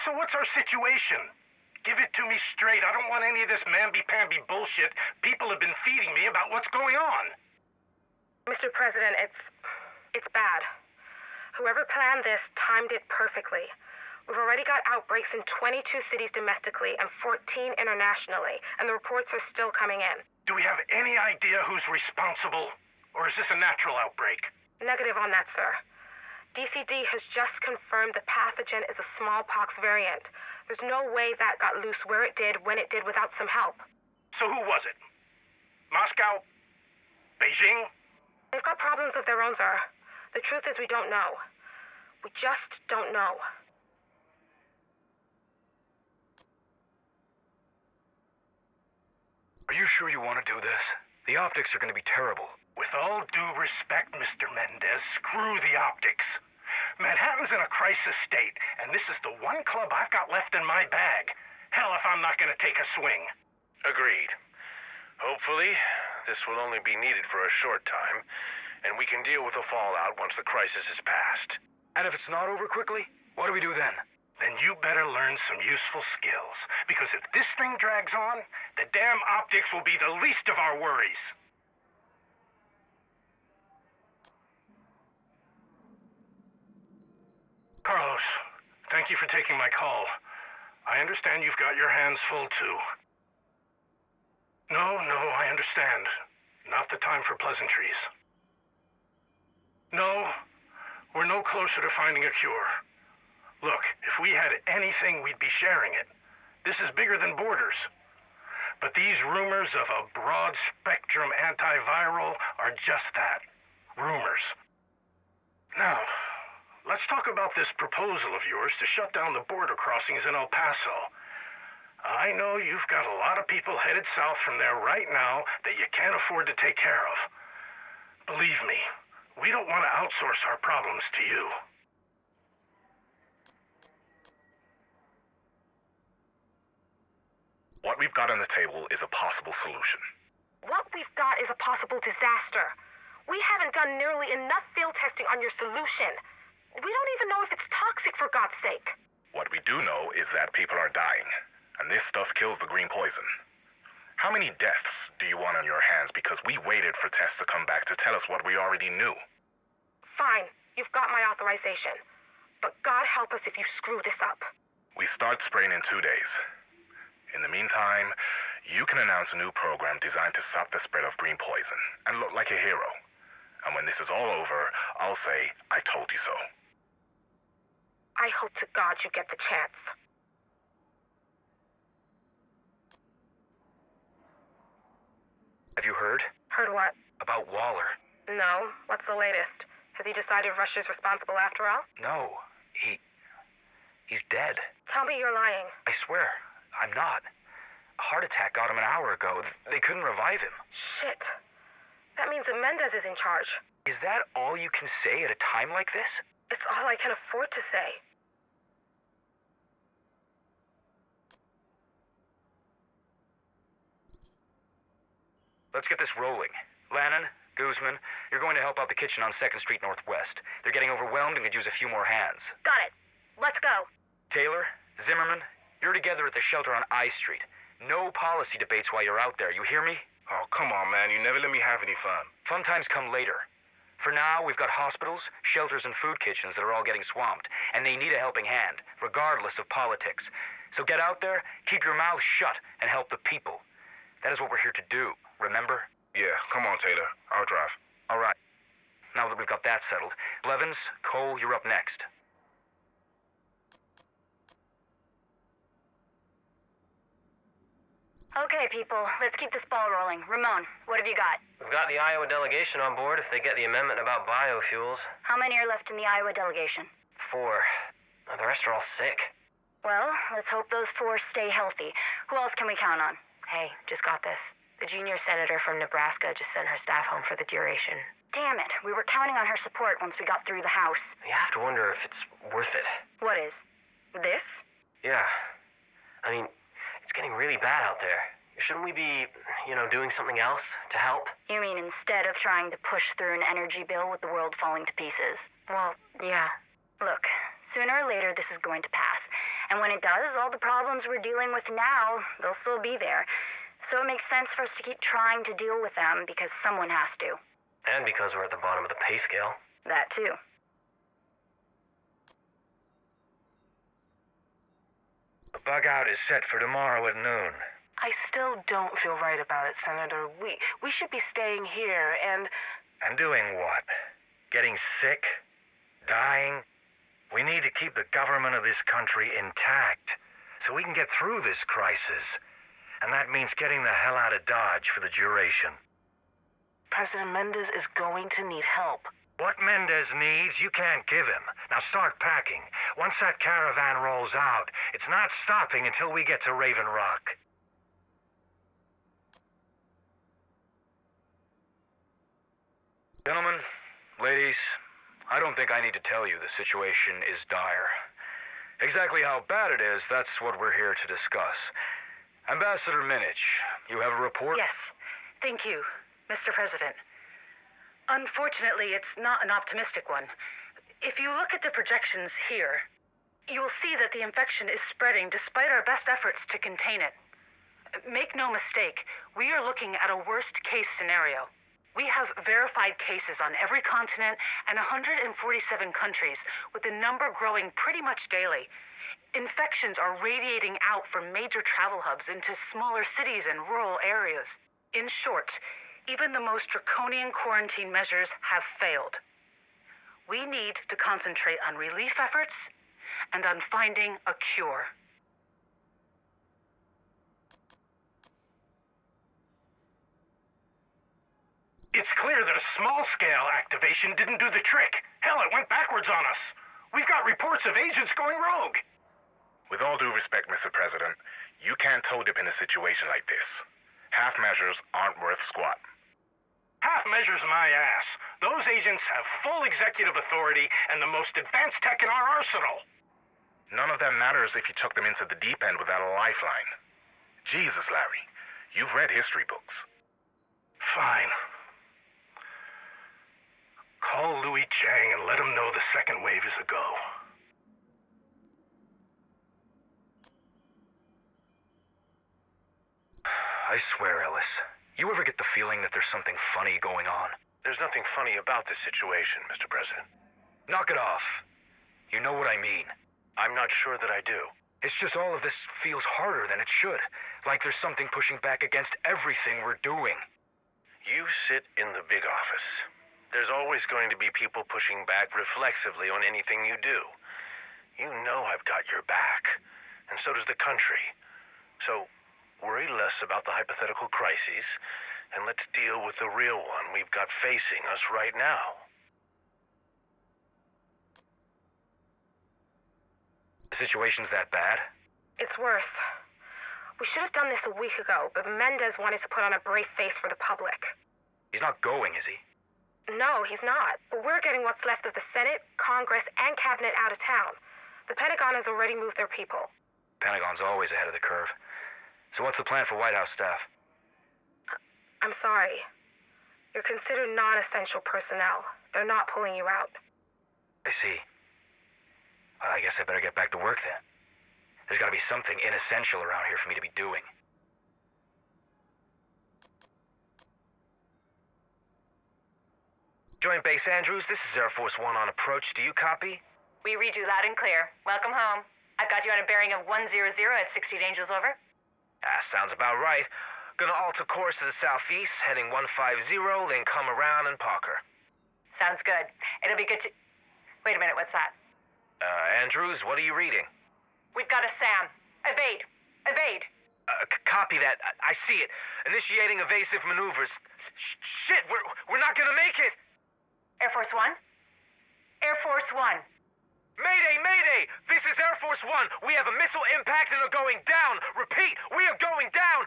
So what's our situation? Give it to me straight. I don't want any of this mamby-pamby bullshit people have been feeding me about what's going on. Mr. President, it's bad. Whoever planned this timed it perfectly. We've already got outbreaks in 22 cities domestically and 14 internationally, and the reports are still coming in. Do we have any idea who's responsible? Or is this a natural outbreak? Negative on that, sir. DCD has just confirmed the pathogen is a smallpox variant. There's no way that got loose where it did, when it did, without some help. So who was it? Moscow? Beijing? They've got problems of their own, sir. The truth is we don't know. We just don't know. Are you sure you want to do this? The optics are going to be terrible. With all due respect, Mr. Mendez, screw the optics. Manhattan's in a crisis state, and this is the one club I've got left in my bag. Hell if I'm not going to take a swing. Agreed. Hopefully, this will only be needed for a short time, and we can deal with the fallout once the crisis is past. And if it's not over quickly, what do we do then? Then you better learn some useful skills, because if this thing drags on, the damn optics will be the least of our worries. Carlos, thank you for taking my call. I understand you've got your hands full, too. No, I understand. Not the time for pleasantries. No, we're no closer to finding a cure. Look, if we had anything, we'd be sharing it. This is bigger than borders. But these rumors of a broad-spectrum antiviral are just that. Rumors. Now, let's talk about this proposal of yours to shut down the border crossings in El Paso. I know you've got a lot of people headed south from there right now that you can't afford to take care of. Believe me, we don't want to outsource our problems to you. What we've got on the table is a possible solution. What we've got is a possible disaster. We haven't done nearly enough field testing on your solution. We don't even know if it's toxic, for God's sake. What we do know is that people are dying, and this stuff kills the green poison. How many deaths do you want on your hands because we waited for tests to come back to tell us what we already knew? Fine, you've got my authorization. But God help us if you screw this up. We start spraying in 2 days. In the meantime, you can announce a new program designed to stop the spread of green poison and look like a hero. And when this is all over, I'll say, I told you so. I hope to God you get the chance. Have you heard? Heard what? About Waller. No. What's the latest? Has he decided Russia's responsible after all? No, he's dead. Tell me you're lying. I swear, I'm not. A heart attack got him an hour ago. They couldn't revive him. Shit. That means that Mendez is in charge. Is that all you can say at a time like this? It's all I can afford to say. Let's get this rolling. Lannon, Guzman, you're going to help out the kitchen on 2nd Street Northwest. They're getting overwhelmed and could use a few more hands. Got it. Let's go. Taylor, Zimmerman, you're together at the shelter on I Street. No policy debates while you're out there, you hear me? Oh, come on, man. You never let me have any fun. Fun times come later. For now, we've got hospitals, shelters, and food kitchens that are all getting swamped, and they need a helping hand, regardless of politics. So get out there, keep your mouth shut, and help the people. That is what we're here to do, remember? Yeah, come on, Taylor. I'll drive. All right. Now that we've got that settled, Blevins, Cole, you're up next. Okay, people, let's keep this ball rolling. Ramon, what have you got? We've got the Iowa delegation on board if they get the amendment about biofuels. How many are left in the Iowa delegation? 4. The rest are all sick. Well, let's hope those 4 stay healthy. Who else can we count on? Hey, just got this. The junior senator from Nebraska just sent her staff home for the duration. Damn it, we were counting on her support once we got through the House. You have to wonder if it's worth it. What is? This? Yeah. I mean, it's getting really bad out there. Shouldn't we be, doing something else to help? You mean instead of trying to push through an energy bill with the world falling to pieces? Well, yeah. Look, sooner or later this is going to pass, And when it does, all the problems we're dealing with now, they'll still be there. So it makes sense for us to keep trying to deal with them because someone has to. And because we're at the bottom of the pay scale. That too. The bug out is set for tomorrow at noon. I still don't feel right about it, Senator. We should be staying here and... And doing what? Getting sick? Dying? We need to keep the government of this country intact so we can get through this crisis. And that means getting the hell out of Dodge for the duration. President Mendez is going to need help. What Mendez needs, you can't give him. Now start packing. Once that caravan rolls out, it's not stopping until we get to Raven Rock. Gentlemen, ladies, I don't think I need to tell you the situation is dire. Exactly how bad it is, that's what we're here to discuss. Ambassador Minich, you have a report? Yes. Thank you, Mr. President. Unfortunately, it's not an optimistic one. If you look at the projections here, you will see that the infection is spreading despite our best efforts to contain it. Make no mistake, we are looking at a worst-case scenario. We have verified cases on every continent and 147 countries, with the number growing pretty much daily. Infections are radiating out from major travel hubs into smaller cities and rural areas. In short, even the most draconian quarantine measures have failed. We need to concentrate on relief efforts and on finding a cure. It's clear that a small-scale activation didn't do the trick. Hell, it went backwards on us. We've got reports of agents going rogue. With all due respect, Mr. President, you can't toe-dip in a situation like this. Half measures aren't worth squat. Half measures my ass. Those agents have full executive authority and the most advanced tech in our arsenal. None of that matters if you chuck them into the deep end without a lifeline. Jesus, Larry, you've read history books. Fine. Call Louis Chang and let him know the second wave is a go. I swear, Ellis, you ever get the feeling that there's something funny going on? There's nothing funny about this situation, Mr. President. Knock it off. You know what I mean. I'm not sure that I do. It's just all of this feels harder than it should. Like there's something pushing back against everything we're doing. You sit in the big office. There's always going to be people pushing back reflexively on anything you do. You know I've got your back, and so does the country. So, worry less about the hypothetical crises, and let's deal with the real one we've got facing us right now. The situation's that bad? It's worse. We should have done this a week ago, but Mendez wanted to put on a brave face for the public. He's not going, is he? No, he's not. But we're getting what's left of the Senate, Congress, and Cabinet out of town. The Pentagon has already moved their people. Pentagon's always ahead of the curve. So what's the plan for White House staff? I'm sorry. You're considered non-essential personnel. They're not pulling you out. I see. Well, I guess I better get back to work then. There's gotta be something inessential around here for me to be doing. Joint Base Andrews, this is Air Force One on approach. Do you copy? We read you loud and clear. Welcome home. I've got you on a bearing of 100 at 16 Angels over. Sounds about right. Gonna alter course to the southeast, heading 150, then come around and Parker. Sounds good. It'll be good to... Wait a minute, what's that? Andrews, what are you reading? We've got a SAM. Evade. Evade. Copy that. I see it. Initiating evasive maneuvers. Shit, we're not gonna make it! Air Force One? Air Force One. Mayday, mayday! This is Air Force One. We have a missile impact and are going down. Repeat, we are going down.